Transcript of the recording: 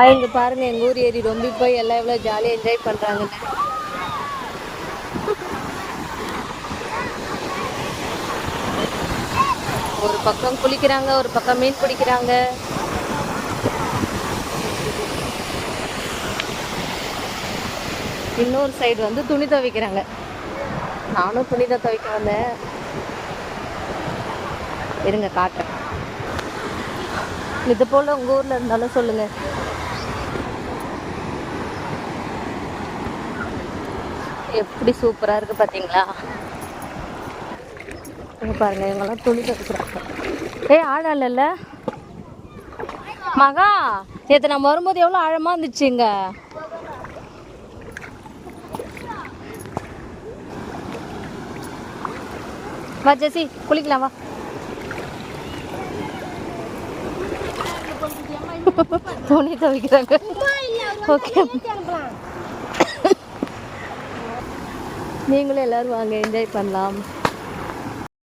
இங்க பாருங்க எங்க ஊர் ஏரி ரொம்ப போய் எல்லாம் எவ்வளவு ஜாலியா என்ஜாய் பண்றாங்கன்னு. ஒரு பக்கம் குளிக்கிறாங்க, ஒரு பக்கம் மீன் பிடிக்கிறாங்க. இன்னொரு சைடு வந்து துணி துவைக்கிறாங்க. நானும் துணி தான் துவைக்க வந்தேன். இருங்க காட்டுறேன். இது போல உங்க ஊர்ல இருந்தாலும் சொல்லுங்க. எப்படி சூப்பரா இருக்கு பாத்தீங்களா? பாருங்க இவங்கெல்லாம் துணி துவைக்கிறாங்க. ஆழம் இல்லைல்ல மகா? நேற்று நம்ம வரும்போது எவ்வளோ ஆழமா இருந்துச்சுங்க. வா ஜெசி குளிக்கலாம் வா. துணி துவைக்கிறாங்க. ஓகே நீங்களும் எல்லாரும் வாங்க என்ஜாய் பண்ணலாம்.